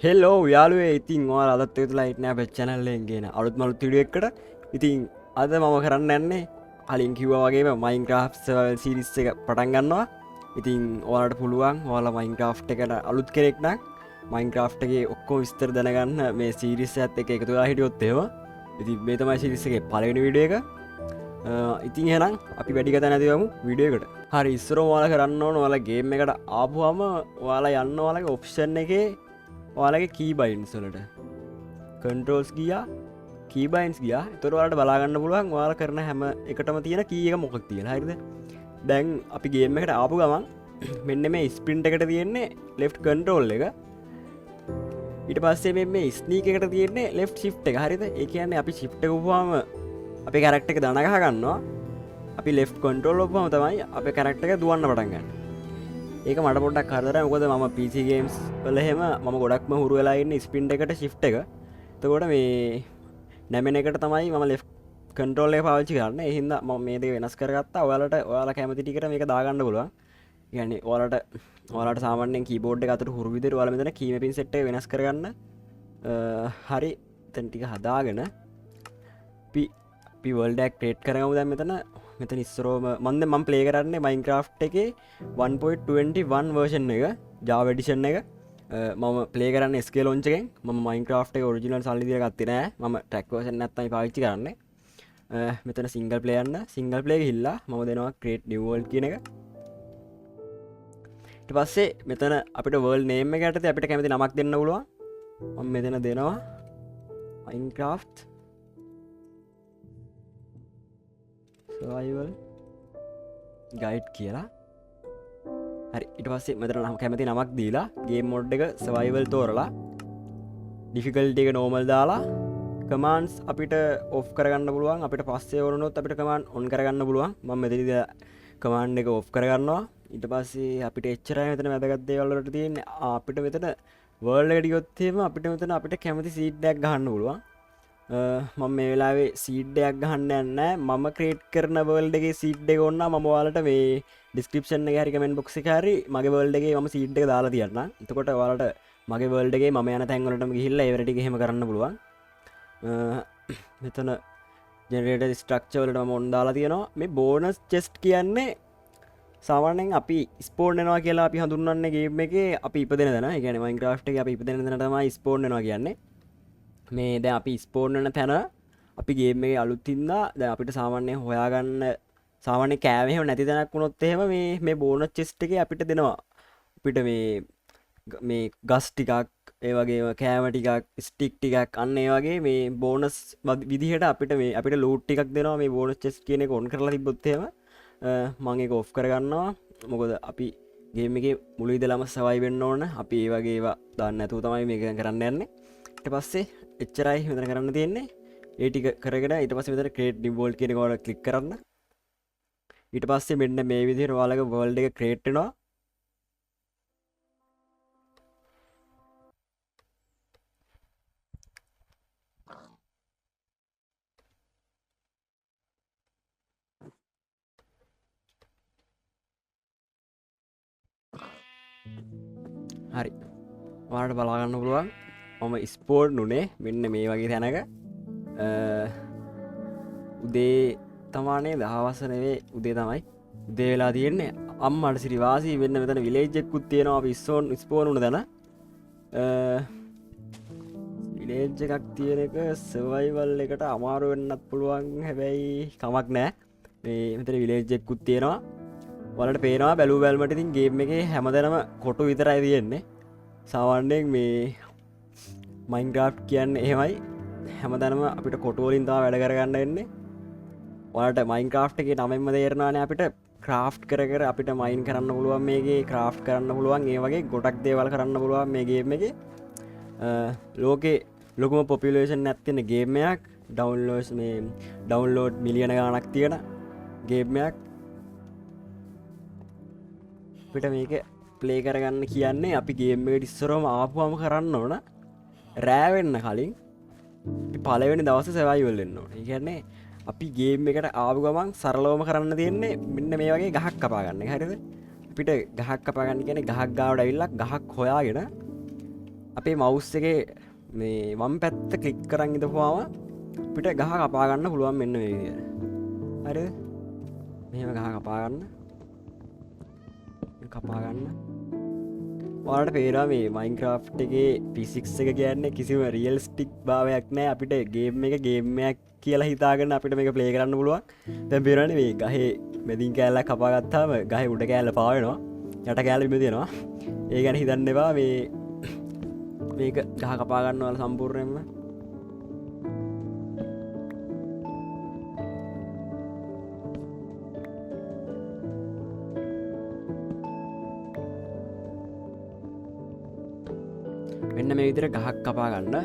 හෙල්ලෝ යාලුවේ ඉතින් ඔයාලා අදත් වෙලා ඉන්න අපේ channel එකෙන් ගෙන අලුත් මලුත් වීඩියෝ එකකට. ඉතින් අද මම කරන්න යන්නේ කලින් කිව්වා වගේම Minecraft survival series එක පටන් ගන්නවා. ඉතින් ඔයාලට පුළුවන් ඔයාලා Minecraft එකට අලුත් කෙනෙක් නම් Minecraft එකේ ඔක්කොම විස්තර දැනගන්න මේ series එකත් එක්ක එකතු වෙලා හිටියොත් එහෙම. ඉතින් මේ තමයි series එකේ පළවෙනි වීඩියෝ එක. ඉතින් එහෙනම් අපි වැඩි කතා නැති යමු වීඩියෝ එකට. හරි ඉස්සරම ඔයාලා කරන්න ඕන ඔයාලා ගේම් එකට ආපුවම ඔයාලා යන්න ඔයාලගේ ඔප්ෂන් එකේ ඔයාලගේ කීබයින්ස් වලට කන්ට්‍රෝල්ස් ගියා කීබයින්ස් ගියා. එතකොට ඔයාලට බලාගන්න පුළුවන් ඔයාලා කරන හැම එකටම තියෙන කී එක මොකක්ද කියලා. හරිද? දැන් අපි ගේම් එකට ආපු ගමන් මෙන්න මේ ස්ප්‍රින්ට් එකට තියෙන්නේ left control එක. ඊට පස්සේ මේ ස්නීක් එකට තියෙන්නේ left shift එක. හරිද? ඒ කියන්නේ අපි shift එක උපුවාම අපේ කැරක්ටර් එක දන ගහ ගන්නවා. අපි left control උපුවාම තමයි අපේ කැරක්ටර් එක දුවන්න පටන් ගන්න. ඒක මට පොඩ්ඩක් කරදරයි. මොකද මම PC games වල එහෙම මම ගොඩක්ම හුරු වෙලා ඉන්නේ sprint එකට shift එක. එතකොට මේ නැමෙන එකට තමයි මම left control එක පාවිච්චි කරන්නේ. ඒ හින්දා මම මේ දෙක වෙනස් කරගත්තා. ඔයාලා කැමති ටිකට මේක දාගන්න පුළුවන්. කියන්නේ ඔයාලට සාමාන්‍යයෙන් keyboard එක අතට හුරු විදිහට ඔයාලා මෙතන key mapping set එක වෙනස් කරගන්න. හරි එතන ටික හදාගෙන අපි world එක create කරගමු. දැන් මෙතන ඉස්සරෝම මම ප්ලේ කරන්නේ Minecraft එකේ 1.21 version එක Java edition එක. මම ප්ලේ කරන්නේ SK launch එකෙන්. මම Minecraft එක original සල්ලි දීලා ගත්තේ නෑ. මම track version එකක් තමයි පාවිච්චි කරන්නේ. මෙතන single play single play ගිහිල්ලා මම දෙනවා create new world කියන එක. ඊට පස්සේ මෙතන අපිට world name එක යටතේ අපිට කැමති නමක් දෙන්න පුළුවන්. මම මෙතන දෙනවා Minecraft survival guide කියලා. හරි ඊට පස්සේ මෙතන නම් කැමති නමක් දීලා game mode එක survival තෝරලා difficulty එක normal දාලා commands අපිට off කරගන්න පුළුවන්. අපිට පස්සේ වරුණොත් අපිට command on කරගන්න පුළුවන්. මම මෙතනදී command එක off කරගන්නවා. ඊට පස්සේ අපිට එච්චරයි මෙතන වැදගත් දේවල් වලට තියෙන්නේ. අපිට මෙතන world එකට ගියොත් එහෙම අපිට මෙතන අපිට කැමති seed එකක් ගහන්න පුළුවන්. මම මේ වෙලාවේ සීඩ් එකක් ගහන්න යන්නේ. මම ක්‍රියේට් කරන වර්ල්ඩ් එකේ සීඩ් එක ඕන නම් මම ඔයාලට මේ ඩිස්ක්‍රිප්ෂන් එකේ හරි කමෙන්ට් බොක්ස් එකේ හරි මගේ වර්ල්ඩ් එකේ මම සීඩ් එක දාලා තියන්නම්. එතකොට ඔයාලට මගේ වර්ල්ඩ් එකේ මම යන තැන් වලටම ගිහිල්ලා ඒ වැඩ ටික එහෙම කරන්න පුළුවන්. මෙතන ජෙනරේටර් ස්ට්‍රක්චර් වලට මම ඔන් දාලා තියෙනවා. මේ බෝනස් චෙස්ට් කියන්නේ සාමාන්‍යයෙන් අපි ස්පෝන් වෙනවා කියලා අපි හඳුන්වන්නේ ගේම් එකේ අපි ඉපදෙන තැන. ඒ කියන්නේ Minecraft එකේ අපි ඉපදෙන තැන තමයි ස්පෝන් වෙනවා කියන්නේ. මේ දැන් අපි ස්පෝන් වෙන තැන අපි ගේම් එකේ අලුත් ඉඳලා දැන් අපිට සාමාන්‍යයෙන් හොයාගන්න සාමාන්‍ය කෑම එහෙම නැති තැනක් වුණොත් එහෙම මේ බෝනස් චෙස්ට් එකේ අපිට දෙනවා. අපිට මේ ගස් ටිකක් ඒ වගේම කෑම ටිකක් ස්ටික් ටිකක් අන්න ඒ වගේ මේ බෝනස් විදිහට අපිට ලූට් ටිකක් දෙනවා. මේ බෝනස් චෙස්ට් කියන එක ඔන් කරලා තිබ්බොත් එහෙම මම ඒක ඔෆ් කරගන්නවා. මොකද අපි ගේම් එකේ මුල ඉඳලම සර්වයිව් වෙන්න ඕන. අපි ඒ වගේ ඒවා දාන්න නැතුව තමයි මේක කරන්න යන්නේ. ඊට පස්සේ එච්චරයි මෙතන කරන්න තියෙන්නේ. ඒ ටික කරගෙන ඊට පස්සේ මෙතන create new world කියන එක ඔයාලා ක්ලික් කරන්න. ඊට පස්සේ මෙන්න මේ විදිහට ඔයාලගේ world එක create වෙනවා. හරි. ඔයාලට බලා ගන්න පුළුවන්. මම ස්පෝර්ට් නුනේ මෙන්න මේ වගේ තැනක උදේ තමානේ දහවස නෙවෙයි උදේ තමයි උදේ වෙලා තියෙන්නේ. අම්මට සිරිවාසී වෙන්න මෙතන විලේජ් එකකුත් තියෙනවා. අපි ස්පෝන් වුණ තැන විලේජ් එකක් තියෙන එක සර්වයිවල් එකට අමාරු වෙන්නත් පුළුවන්. හැබැයි කමක් නැහැ. මේ මෙතන විලේජ් එකකුත් තියෙනවා. ඔයාලට පේනවා බැලුව බැලමට ඉතින් ගේම් එකේ හැමදැනම කොටු විතරයි තියෙන්නේ. සාමාන්‍යයෙන් මේ Minecraft කියන්නේ එහෙමයි. හැමදාම අපිට කොටු වලින් තමයි වැඩ කරගන්න වෙන්නේ. ඔයාලට Minecraft එකේ නමෙන්ම තේරෙනවානේ අපිට craft කර අපිට mine කරන්න පුළුවන්. මේකේ craft කරන්න පුළුවන්. ඒ වගේ ගොඩක් දේවල් කරන්න පුළුවන් මේ ගේම් එකේ. ලෝකේ ලොකුම population එකක් තියෙන ගේම් එකක්. download මිලියන ගණනක් තියෙන ගේම් එකක්. අපිට මේක ප්ලේ කරගන්න කියන්නේ අපි ගේම් එකට ඉස්සරවම ආපුවම කරන්න ඕන රෑ වෙන්න කලින් පළවෙනි දවසේ සර්වයිවල් වෙන්න ඕන. ඒ කියන්නේ අපි ගේම් එකට ආපු ගමන් සරලවම කරන්න තියෙන්නේ මෙන්න මේ වගේ ගහක් කපා ගන්න එක. හරිද? අපිට ගහක් කපා ගන්න කියන්නේ ගහක් ගාවට ඇවිල්ලා ගහක් හොයාගෙන අපේ මවුස් එකේ මේ වම් පැත්ත ක්ලික් කරන් ඉඳපුවාම අපිට ගහ කපා ගන්න පුළුවන් මෙන්න මේ විදියට. හරිද? මෙහෙම ගහ කපා ගන්න. කපා ගන්න. ඔයාලට පේනවා මේ Minecraft එකේ physics එක කියන්නේ කිසිම realistic භාවයක් නැහැ. අපිට ගේම් එක ගේම් එකක් කියලා හිතාගෙන අපිට මේක ප්ලේ කරන්න පුළුවන්. දැන් පේනවනේ මේ ගහේ මැදින් කෑල්ලක් කපා ගත්තාම ගහේ උඩ කෑල්ල පාවෙනවා. යට කෑල්ල බිම තියෙනවා. ඒ ගැන හිතන්න එපා. මේක ගහ කපා ගන්නවා සම්පූර්ණයෙන්ම. මෙන්න මේ විදිහට ගහක් කපා ගන්න.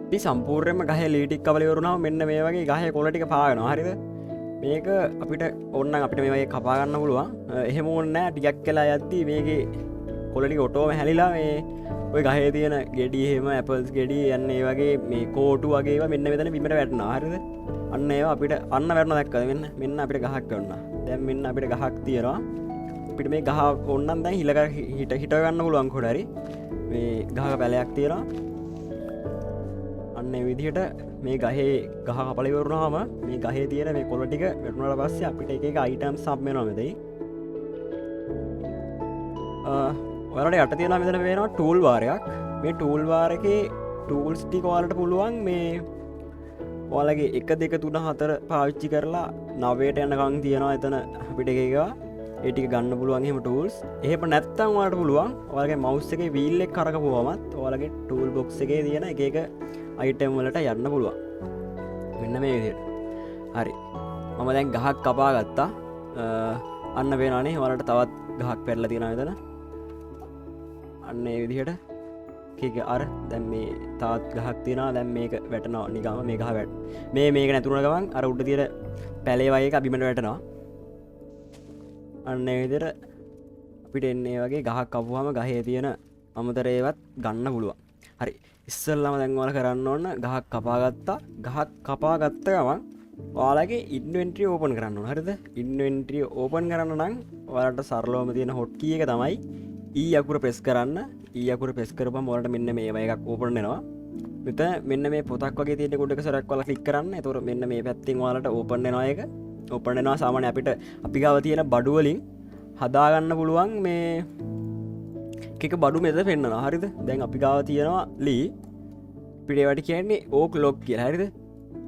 අපි සම්පූර්ණයෙන්ම ගහේ ලී ටික කපලා ඉවරුනහම මෙන්න මේ වගේ ගහේ කොළ ටික පාගනවා. හරිද? මේක අපිට ඕනනම් අපිට මේ වගේ කපා ගන්න පුළුවන්. එහෙම ඕනේ නැහැ. ටිකක් වෙලා යද්දි මේකේ කොළ ටික ඔටෝම හැලිලා මේ ඔය ගහේ තියෙන ගෙඩි එහෙම ඇපල්ස් ගෙඩි යන්න ඒ වගේ මේ කෝටු වගේ ඒවා මෙන්න මෙතන බිමට වැටෙනවා. හරිද? අන්න ඒවා අපිට අන්න වැටෙනවා දැක්කද? මෙන්න අපිට ගහක් ගන්නවා. දැන් මෙන්න අපිට ගහක් තියෙනවා. අපිට මේ ගහ ඕනනම් දැන් හිට ගන්න පුළුවන් කොට හරි. මේ ගහක පැලයක් තියෙනවා. අන්න ඒ විදිහට මේ ගහේ ගහ කපලා ඉවරුනහම මේ ගහේ තියෙන මේ කොළ ටික වැටුණාට පස්සේ අපිට එක එක අයිටම්ස් හම් වෙනවා මෙතෙයි. ඔයාලට යට තියෙනවා මෙතන පේනවා ටූල් බාර් එකක්. මේ ටූල් බාර් එකේ ටූල්ස් ටික ඔයාලට පුළුවන් මේ ඔයාලගේ 1 2 3 4 පාවිච්චි කරලා 9ට යනකම් තියෙනවා එතන අපිට එක එක ඒ ටික ගන්න පුළුවන් එහෙම ටූල්ස්. එහෙම නැත්නම් ඔයාලට පුළුවන් ඔයාලගේ මවුස් එකේ වීල් එක කරකවුවමත් ඔයාලගේ ටූල් බොක්ස් එකේ තියෙන එක එක අයිටම් වලට යන්න පුළුවන්. මෙන්න මේ විදිහට. හරි. මම දැන් ගහක් කපා ගත්තා. අන්න පේනවනේ ඔයාලට තවත් ගහක් පැරලා තියෙනවා මෙතන. අන්න ඒ විදිහට කීක අර දැන් මේ තවත් ගහක් තියෙනවා. දැන් මේක වැටෙනවා නිකම්ම මේ ගහ මේක නැතුණා ගමන් අර උඩ තියෙන පැලේ වගේ එක බිමට වැටෙනවා. අන්න ඒ විදිහට අපිට එන්නේ වගේ ගහක් කපුවාම ගහේ තියෙන අමතර ඒවත් ගන්න පුළුවන්. හරි. ඉස්සෙල්ලාම දැන් ඔයාලා කරන්න ඕන ගහක් කපා ගත්තා. ගහක් කපා ගත්ත ගමන් ඔයාලගේ ඉන්වෙන්ටරි ඕපන් කරන්න ඕන. හරිද? ඉන්වෙන්ටරි ඕපන් කරන්න නම් ඔයාලට සරලවම තියෙන හොට් කී එක තමයි E අකුර ප්‍රෙස් කරන්න. E අකුර ප්‍රෙස් කරපුවම ඔයාලට මෙන්න මේ වගේ එකක් ඕපන් වෙනවා. මෙතන මෙන්න මේ පොතක් වගේ තියෙන කොට එක සරක් ඔයාලා ක්ලික් කරන්න. එතකොට මෙන්න මේ පැත්තෙන් ඔයාලට ඕපන් වෙනවා ඒක. ඕපන් වෙනවා සාමාන්‍ය අපිට අපි ගාව තියෙන බඩු වලින් හදාගන්න පුළුවන් මේ එක බඩු මෙතන පෙන්නනවා. හරිද? දැන් අපි ගාව තියෙනවා ලී පිටේවට කියන්නේ ඕක් ලොක් කියලා. හරිද?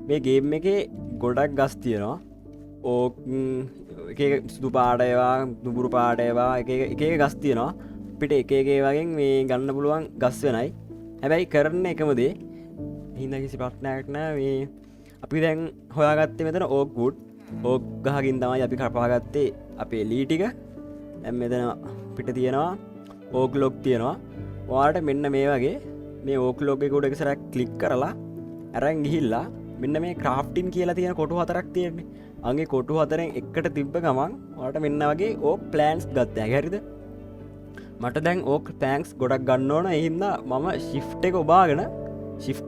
මේ ගේම් එකේ ගොඩක් ගස් තියෙනවා. ඕක් එක සුදු පාට ඒවා, දුඹුරු පාට ඒවා එක එක ගස් තියෙනවා. අපිට එක එක වගේ මේ ගන්න පුළුවන් ගස් වෙනයි. හැබැයි කරන්න එකම දේ. හින්දා කිසි ප්‍රශ්නයක් නැහැ. මේ අපි දැන් හොයාගත්තේ මෙතන ඕක් වුඩ්. ඕක් ගහකින් තමයි අපි කපාගත්තේ අපේ ලී ටික. දැන් මෙතන පිට තියෙනවා ඕක් ලොක් තියෙනවා. ඔයාලට මෙන්න මේ වගේ මේ ඕක් ලොක් එක උඩ එක සැරයක් ක්ලික් කරලා අරන් ගිහිල්ලා මෙන්න මේ ක්‍රාෆ්ටින් කියලා තියෙන කොටු 4ක් තියෙන්නේ. අංගේ කොටු 4න් එකට තිබ්බ ගමන් ඔයාලට මෙන්න වගේ ඕක් ප්ලෑන්ට්ස් ගත්තා. හරිද? මට දැන් ඕක් ප්ලෑන්ට්ස් ගොඩක් ගන්න ඕන. ඒ හින්දා මම shift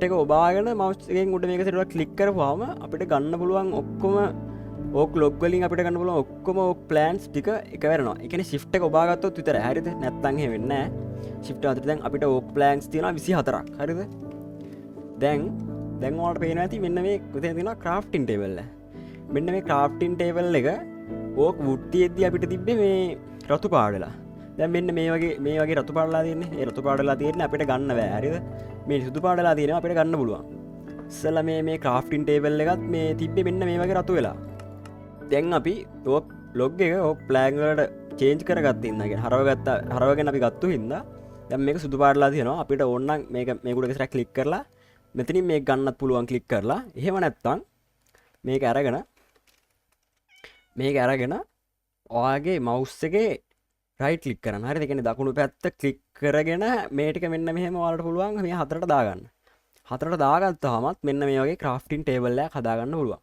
එක ඔබාගෙන mouse එකෙන් උඩ මේක සෙටුවක් ක්ලික් කරපුවාම අපිට ගන්න පුළුවන් ඔක්කොම ඕක් ලොග් වලින් අපිට ගන්න පුළුවන් ඔක්කොම ඕක් ප්ලෑන්ට්ස් ටික එකවර වෙනවා. ඒ කියන්නේ shift එක ඔබාගත්තොත් විතරයි. හරිද? නැත්නම් එහෙම වෙන්නේ නැහැ. shift එක අතර දැන් අපිට ඕක් ප්ලෑන්ට්ස් තියෙනවා 24ක්. හරිද? දැන් ඔයාලට පේනවා ඇති මෙන්න මේ කොතෙන් තියෙනවා crafting table එක. මෙන්න මේ crafting table එක ඕක් wood තියෙද්දි අපිට තිබ්බේ මේ රතු පාඩලා. දැන් මෙන්න මේ වගේ රතු පාඩලා තියෙන්නේ. ඒ රතු පාඩලා තියෙන්නේ අපිට ගන්න බෑ. හරිද? මේ සුදු පාඩලා තියෙනවා අපිට ගන්න පුළුවන්. ඉස්සෙල්ලා මේ crafting table එකත් මේ තිබ්බේ මෙන්න මේ වගේ රතු වෙලා. දැන් අපි ඕක් ලොග් එක ඕක් ප්ලෑන් වලට චේන්ජ් කරගත්තා ඉන්න. කියන්නේ හරවගෙන අපි ගත්තු හින්දා දැන් මේක සුදු පාටලා තියෙනවා. අපිට ඕන නම් මේක උඩ ඉස්සරහ ක්ලික් කරලා මෙතනින් මේක ගන්නත් පුළුවන් ක්ලික් කරලා. එහෙම නැත්නම් මේක අරගෙන ඔයාගේ මවුස් එකේ රයිට් ක්ලික් කරන්න. හරිද? ඒ කියන්නේ දකුණු පැත්ත ක්ලික් කරගෙන මේ ටික මෙන්න මෙහෙම ඔයාලට පුළුවන් මේ හතරට දාගන්න. හතරට දාගත්තාමත් මෙන්න මේ වගේ crafting table එකක් හදාගන්න පුළුවන්.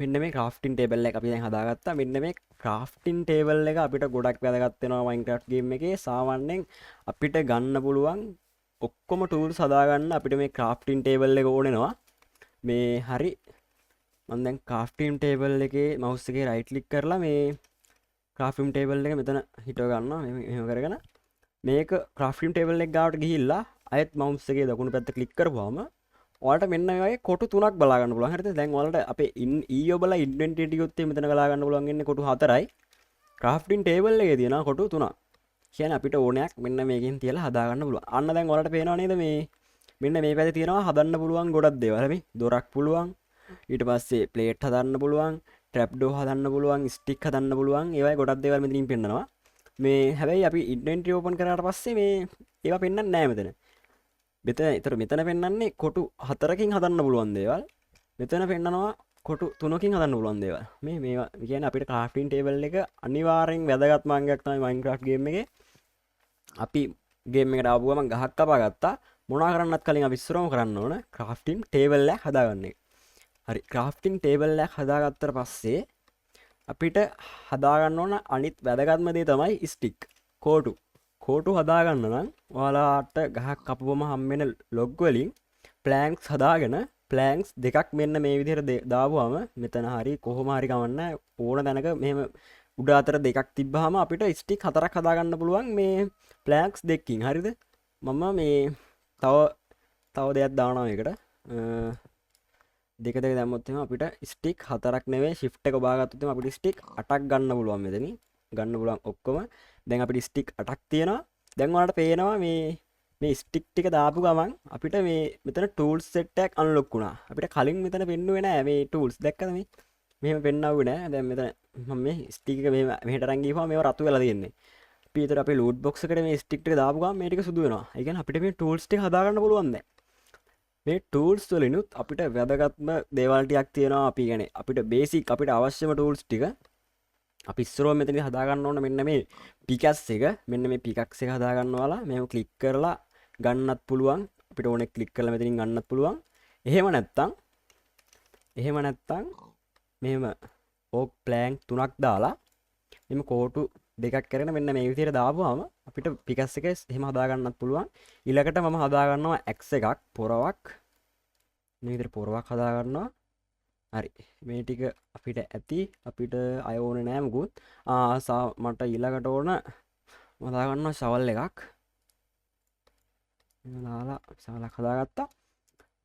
මෙන්න මේ crafting table එක අපි දැන් හදාගත්තා. මෙන්න මේ crafting table එක අපිට ගොඩක් වැදගත් වෙනවා Minecraft game එකේ. සාමාන්‍යයෙන් අපිට ගන්න පුළුවන් ඔක්කොම tools හදාගන්න අපිට මේ crafting table එක ඕනෙනවා. මේ හරි මම දැන් crafting table එකේ mouse එකේ right click කරලා මේ crafting table එක මෙතන හිටව ගන්නවා. මෙහෙම කරගෙන මේක crafting table එක ගාවට ගිහිල්ලා අයත් මවුස් එකේ දකුණු පැත්ත ක්ලික් කරපුවාම ඔයාලට මෙන්න මේ වගේ කොටු තුනක් බලා ගන්න පුළුවන්. හරිද? දැන් ඔයාලට අපේ ඊයෝ බලා ඉන්වෙන්ටරි ටිකුත් මෙතන බලා ගන්න පුළුවන් ඉන්නේ කොටු 4යි. ක්‍රාෆ්ටින් ටේබල් එකේ තියෙනවා කොටු 3ක්. කියන්නේ අපිට ඕනයක් මෙන්න මේකෙන් තියලා හදා ගන්න පුළුවන්. අන්න දැන් ඔයාලට පේනව නේද මේ මෙන්න මේ පැත්තේ තියෙනවා හදන්න පුළුවන් ගොඩක් දේවල්. හැබැයි දොරක් පුළුවන්. ඊට පස්සේ ප්ලේට් හදන්න පුළුවන්, ට්‍රැප් ඩෝ හදන්න පුළුවන්, ස්ටික් හදන්න පුළුවන්. ඒ වගේ ගොඩක් දේවල් මෙතනින් පෙන්නනවා. මේ හැබැයි අපි ඉන්වෙන්ටරි ඕපන් කරාට පස්සේ මේ ඒවා පෙන්වන්නේ නැහැ මෙතන. මෙතන පෙන්වන්නේ කොටු 4කින් හදන්න පුළුවන් දේවල්. මෙතන පෙන්නනවා කොටු 3කින් හදන්න පුළුවන් දේවල්. මේවා කියන්නේ අපිට ක්‍රාෆ්ටින් ටේබල් එක අනිවාර්යෙන් වැදගත්ම අංගයක් තමයි Minecraft ගේම් එකේ. අපි ගේම් එකට ආපු ගමන් ගහක් කපා ගත්තා. මොනවා කරන්නත් කලින් අපි ඉස්සරම කරන්න ඕන ක්‍රාෆ්ටින් ටේබල් එකක් හදාගන්න එක. හරි ක්‍රාෆ්ටින් ටේබල් එකක් හදාගත්තට පස්සේ අපිට හදාගන්න ඕන අනිත් වැදගත්ම දේ තමයි ස්ටික් කෝටු හදාගන්න නම් ඔයාලාට ගහක් කපුවම හම්බෙන ලොග් වලින් ප්ලෑන්ක්ස් හදාගෙන ප්ලෑන්ක්ස් දෙකක් මෙන්න මේ විදිහට දාපුවාම මෙතන හරි කොහොම හරි ගමන්න ඕන තැනක මෙහෙම උඩ අතර දෙකක් තිබ්බහම අපිට ස්ටික් 4ක් හදාගන්න පුළුවන් මේ ප්ලෑන්ක්ස් දෙකකින්. හරිද? මම මේ තව දෙයක් දානවා එකට. දෙක දැම්මොත් එහෙනම් අපිට ස්ටික් 4ක් නෙවෙයි shift එක ඔබාගත්තොත් එහෙනම් අපිට ස්ටික් 8ක් ගන්න පුළුවන් මෙතනින්. ගන්න පුළුවන් ඔක්කොම. දැන් අපිට ස්ටික් 8ක් තියෙනවා. දැන් ඔයාලට පේනවා මේ ස්ටික් ටික දාපු ගමන් අපිට මේ මෙතන tools set එකක් unlock වුණා. අපිට කලින් මෙතන පෙන්නුවේ නෑ මේ tools. දැක්කද මේ? මෙහෙම පෙන්නවුවේ නෑ. දැන් මෙතන මම මේ ස්ටික් එක මෙහෙට අරන් ගිහුවම මේව රතු වෙලා තියෙන්නේ. අපි ඊතර අපේ loot box එකට මේ ස්ටික් ටික දාපු ගමන් මේ ටික සුදු වෙනවා. ඒ කියන්නේ අපිට මේ tools ටික හදාගන්න පුළුවන් දැන්. මේ tools වලිනුත් අපිට වැදගත්ම දේවල් ටිකක් තියෙනවා. අපි කියන්නේ අපිට basic අපිට අවශ්‍යම tools ටික අපි ඉස්සරෝම මෙතන හදාගන්න ඕන මෙන්න මේ pickaxe එක. මෙන්න මේ pickaxe එක හදාගන්නවාලා මේව ක්ලික් කරලා ගන්නත් පුළුවන්. අපිට ඕනේ ක්ලික් කරලා මෙතනින් ගන්නත් පුළුවන්. එහෙම නැත්තම් මෙහෙම ඕක් ප්ලෑන්ක් 3ක් දාලා මෙහෙම කෝටු දෙකක් කරගෙන මෙන්න මේ විදිහට දාපුවාම අපිට pickaxe එක එහෙම හදාගන්නත් පුළුවන්. ඊළඟට මම හදාගන්නවා axe එකක් පොරවක්. මේ විදිහට පොරවක් හදාගන්නවා. හරි මේ ටික අපිට ඇති. අපිට අය ඕනේ නෑ මුකුත්. මට ඊළඟට ඕන මම හදාගන්නවා shovel එකක්. දාලා shovel එකක් හදාගත්තා.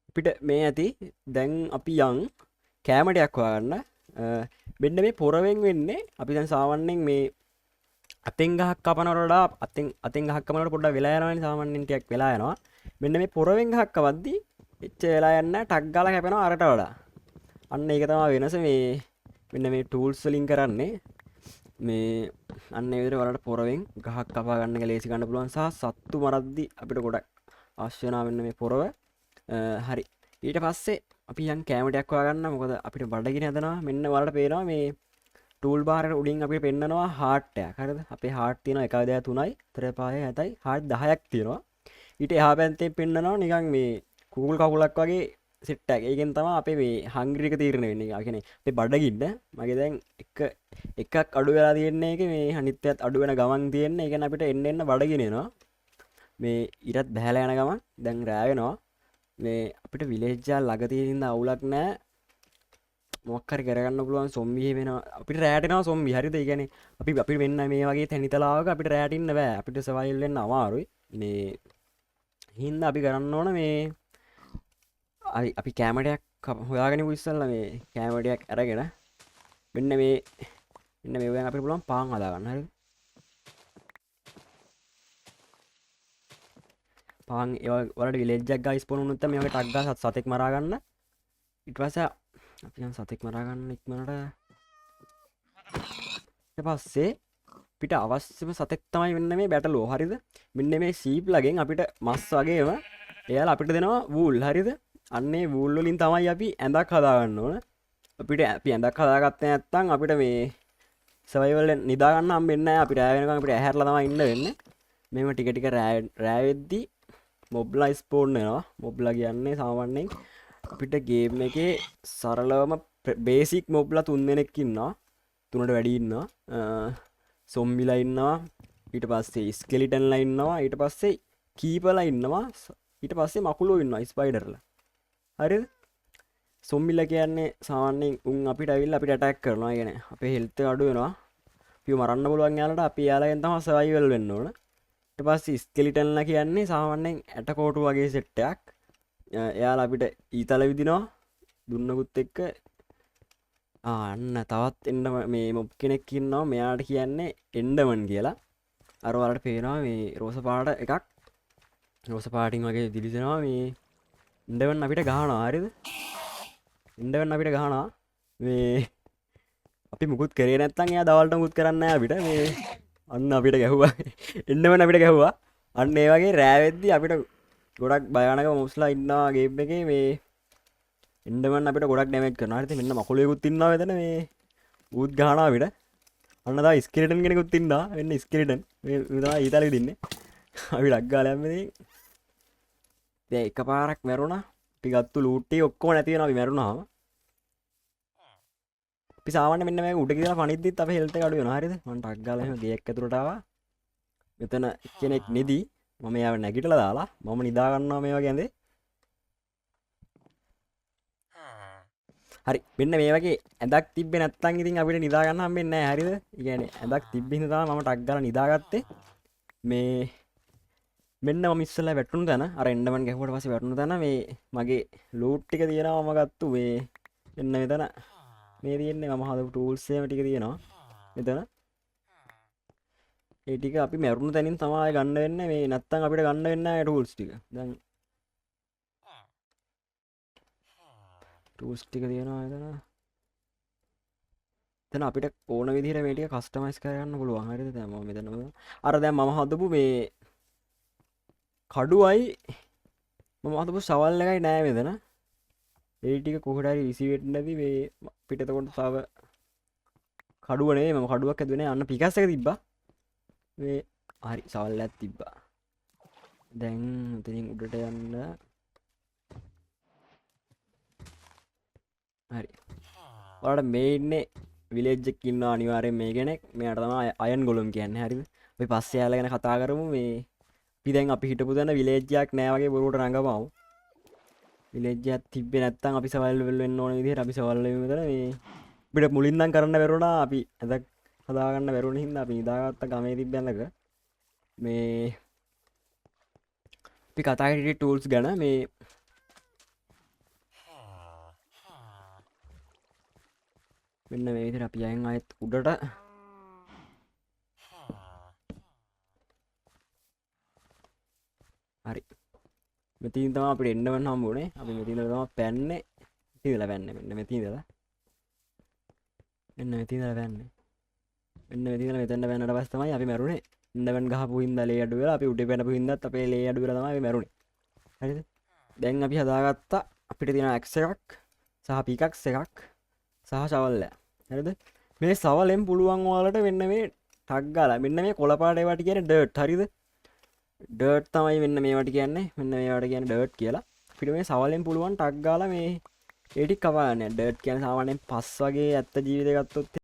අපිට මේ ඇති. දැන් අපි යන් කැම ටිකක් හොයාගන්න. මෙන්න මේ පොරවෙන් වෙන්නේ අපි දැන් සාමාන්‍යයෙන් මේ අතෙන් ගහක් කපනවට වඩා අතෙන් ගහක් කපනවට පොඩ්ඩක් වෙලා යනවානේ. සාමාන්‍යයෙන් ටිකක් වෙලා යනවා. මෙන්න මේ පොරවෙන් ගහක් කවද්දි එච්ච වෙලා යන්නේ නැහැ. ටක් ගාලා කැපෙනවා අරට වඩා. අන්න ඒක තමයි වෙනස. මේ මෙන්න මේ ටූල්ස් වලින් කරන්නේ මේ අන්න ඒ විදිහට වලට පොරවෙන් ගහක් කපා ගන්න එක ලේසි ගන්න පුළුවන්. සහ සත්තු මරද්දි අපිට ගොඩක් අවශ්‍ය වෙනවා මෙන්න මේ පොරව. හරි ඊට පස්සේ අපි යන් කැම ටිකක් හොයාගන්න. මොකද අපිට බඩගිනි හදනවා. මෙන්න වලට පේනවා මේ ටූල් බාර් එක උඩින් අපිට පෙන්නනවා හાર્ට් එකක්. හරිද? අපේ හાર્ට් තියෙනවා 1 2 3යි 4 5යි 7යි හાર્ට් 10ක් තියෙනවා. ඊට එහා පැත්තේ පෙන්නනවා නිකන් මේ කුකුල් කකුලක් වගේ සෙට් එකක්. ඒකෙන් තමයි අපේ මේ හංග්‍රි එක තීරණය වෙන්නේ. ඒ කියන්නේ අපේ බඩගින්න මගේ දැන් එකක් අඩු වෙලා තියෙන්නේ. ඒකේ මේ අනිත්‍යත් අඩු වෙන ගමන් තියෙන්නේ. ඒ කියන්නේ අපිට එන්න බඩගින එනවා. මේ ඊටත් බහැලා යන ගමන් දැන් රෑ වෙනවා. මේ අපිට විලේජ් එක ළඟ තියෙන ඉඳ අවුලක් නැහැ. මොකක් හරි කරගන්න පුළුවන්. සොම්බි වෙනවා. අපිට රෑට එනවා සොම්බි. හරිද? ඒ කියන්නේ අපි වෙන්න මේ වගේ තැනිතලාවක අපිට රෑට ඉන්න බෑ. අපිට සර්වයිවල් වෙන්න අමාරුයි. මේ හින්දා අපි කරන්න ඕන මේ අපි කැමරයක් හොයාගෙන ඉස්සල්ලා මේ කැමරයක් අරගෙන මෙන්න මේ වගේ අපිට පුළුවන් පාන් හදාගන්න. හරිද? පාන් ඒ වලට විලේජ් එකක් ගා ස්පෝන් වුණොත් මේ වගේ ටක් ගා සතෙක් මරා ගන්න. ඊට පස්සේ අපි යන සතෙක් මරා ගන්න ඉක්මනට. ඊට පස්සේ අපිට අවශ්‍යම සතෙක් තමයි මෙන්න මේ බැටලෝ. හරිද? මෙන්න මේ සීප් ලගෙන් අපිට මස් වගේම එයාලා අපිට දෙනවා වූල්. හරිද? අන්නේ වූල් වලින් තමයි අපි ඇඳක් හදාගන්න ඕන. අපි ඇඳක් හදාගත්තේ නැත්නම් අපිට මේ සර්වයිවල් නිදා ගන්න හම්බෙන්නේ නැහැ. අපි රෑ වෙනකන් අපිට ඇහැරලා තමයි ඉන්න වෙන්නේ. මෙහෙම ටික ටික රෑ වෙද්දි මොබ්ලා ස්පෝන් වෙනවා. මොබ්ලා කියන්නේ සාමාන්‍යයෙන් අපිට ගේම් එකේ සරලවම බේසික් මොබ්ලා 3 දෙනෙක් ඉන්නවා. 3ට වැඩි ඉන්නවා. සොම්බිලා ඉන්නවා. ඊට පස්සේ ස්කෙලිටන්ලා ඉන්නවා. ඊට පස්සේ කීපර්ලා ඉන්නවා. ඊට පස්සේ මකුලෝ ඉන්නවා ස්පයිඩර්ලා. හරිද? සොම්බිලා කියන්නේ සාමාන්‍යයෙන් උන් අපිට ඇවිල්ලා අපිට ඇටැක් කරනවා. කියන්නේ අපේ හෙල්ත් එක අඩු වෙනවා. අපිව මරන්න පුළුවන් යාලට අපි යාලගෙන් තමයි සර්වයිවල් වෙන්න ඕන. ඊට පස්සේ ස්කෙලිටන්ලා කියන්නේ සාමාන්‍යයෙන් ඇටකෝටු වගේ සෙට් එකක්. එයාලා අපිට ඊතල විදිනවා දුන්නකුත් එක්ක. අන්න තවත් එන්න මේ මොබ් කෙනෙක් ඉන්නවා. මෙයාට කියන්නේ එන්ඩමන් කියලා. අර වලට පේනවා මේ රෝස පාට එකක්. රෝස පාටින් වගේ දිලිසෙනවා මේ එන්ඩමන් අපිට ගහනවා. හරිද? එන්ඩමන් අපිට ගහනවා. මේ අපි මුකුත් කරේ නැත්තම් එයා දවල්ට මුකුත් කරන්නේ නැහැ අපිට. මේ අන්න අපිට ගැහුවා. එන්ඩමන් අපිට ගැහුවා. අන්න ඒ වගේ රෑ වෙද්දි අපිට ගොඩක් භයානක මොස්ලා ඉන්නවා ගේම් එකේ. මේ එන්ඩමන් අපිට ගොඩක් ඩැමේජ් කරනවා. හරිද? මෙන්න මකුලෙකුත් ඉන්නවා මෙතන මේ ඌත් ගහනවා අපිට. අන්න තා ස්කෙලිටන් කෙනෙකුත් ඉන්නවා. වෙන්න ස්කෙලිටන්. මේ තමයි ඊතලෙ දින්නේ. අපි ඩක් ගාලා යන්නේ. දැන් එකපාරක් මැරුණා. අපි ගත්තු ලූට් ටික ඔක්කොම නැති වෙනවා අපි මැරුණාම. අපි සාමාන්‍ය මෙන්න මේ උඩ කියලා පනිද්දිත් අපේ හෙල්ත් එක අඩු වෙනවා. හරිද? මම ටක් ගාලා එහෙම ගේක් ඇතුළට ආවා. මෙතන කෙනෙක් නිදි. මම එයාව නැගිටලා දාලා මම නිදා ගන්නවා මේ වගේ ඇඳේ. හරි. මෙන්න මේ වගේ ඇඳක් තිබ්බේ නැත්තම් ඉතින් අපිට නිදා ගන්න හම්බෙන්නේ නැහැ. හරිද? ඒ කියන්නේ ඇඳක් තිබ්බ හින්දා තමයි මම ටක් ගාලා නිදාගත්තේ. මේ මෙන්න මම ඉස්සෙල්ලා වැටුණු තැන අර එන්ඩමන් ගැහුවට පස්සේ වැටුණු තැන මේ මගේ ලූට් ටික තියෙනවා මම ගත්තු මේ මෙන්න මෙතන මේ තියෙන්නේ මම හදපු ටූල්ස් එහෙම ටික තියෙනවා මෙතන. ඒ ටික අපි මැරුණු තැනින් තමයි ගන්න වෙන්නේ. මේ නැත්තම් අපිට ගන්න වෙන්නේ නැහැ ටූල්ස් ටික. දැන් ටූල්ස් ටික තියෙනවා එතන. එතන අපිට ඕන විදිහට මේ ටික කස්ටමයිස් කරගන්න පුළුවන්. හරිද? දැන් මම මෙතන අර දැන් මම හදපු මේ කඩුවයි මම හදපු සවල් එකයි නෑ මෙතන. ඒ ටික කොහොඩ හරි රිසීව් වෙන්නේ නැති මේ පිට එතකොට තව කඩුව නෙවෙයි මම කඩුවක් ඇදුවේ නෑ. අන්න පිකස් එක තිබ්බා. මේ හරි සවල් එකක් තිබ්බා. දැන් මෙතනින් උඩට යන්න. හරි. ඔයාලට මේ ඉන්නේ විලේජ් එකක ඉන්නවා අනිවාර්යෙන් මේ කෙනෙක්. මෙයාට තමයි අයන් ගොලම් කියන්නේ. හරිද? අපි පස්සේ යාලා ගැන කතා කරමු. මේ අපි දැන් අපි හිටපු තැන විලේජ් එකක් නෑ වගේ බොරුවට රඟපමු. විලේජ් එකක් තිබ්බේ නැත්තම් අපි සර්වයිවල් වෙන්න ඕන විදිහට අපි සර්වයිවල් වෙමු මෙතන. මේ අපිට මුලින් නම් කරන්න බැරුණා. අපි ඇඳක් හදාගන්න බැරුණ හින්දා අපි නිදාගත්ත ගමේ තිබ්බ ඇඳක. මේ අපි කතා කරේ ටූල්ස් ගැන. මේ මෙන්න මේ විදිහට අපි යන් ආයෙත් උඩට හරි. මෙතින් තමයි අපිට එන්නවන්න හම්බුනේ. අපි මෙතින් තමයි පැන්නේ. මෙතින් ඉඳලා පැන්නේ. මෙන්න මෙතින් ඉඳලා. මෙන්න මෙතින් ඉඳලා පැන්නේ. මෙන්න මෙතින් ඉඳලා මෙතෙන්ට පැනනට පස්සේ තමයි අපි මැරුනේ. එන්නවන් ගහපු හින්දා ලේ අඩු වෙලා අපි උඩේ පැනපු හින්දාත් අපේ ලේ අඩු වෙලා තමයි අපි මැරුනේ. හරිද? දැන් අපි හදාගත්තා අපිට තියෙන ඇක්ස් එකක් සහ පිකක්ස් එකක් සහ ෂවල් එක. හරිද? මේ සවලෙන් පුළුවන් ඔයාලට මෙන්න මේ ටග් ගාලා මෙන්න මේ කොළ පාට ඒවට කියන්නේ ඩර්ට්. හරිද? ඩර්ට් තමයි මෙන්න මේවට කියන්නේ. මෙන්න මේවට කියන්නේ ඩර්ට් කියලා. අපිට මේ සවලෙන් පුළුවන් ටග් ගාලා මේ ඒ ටික කපා ගන්න. ඩර්ට් කියන්නේ සාමාන්‍යයෙන් පස් වගේ ඇත්ත ජීවිතය ගත්තොත්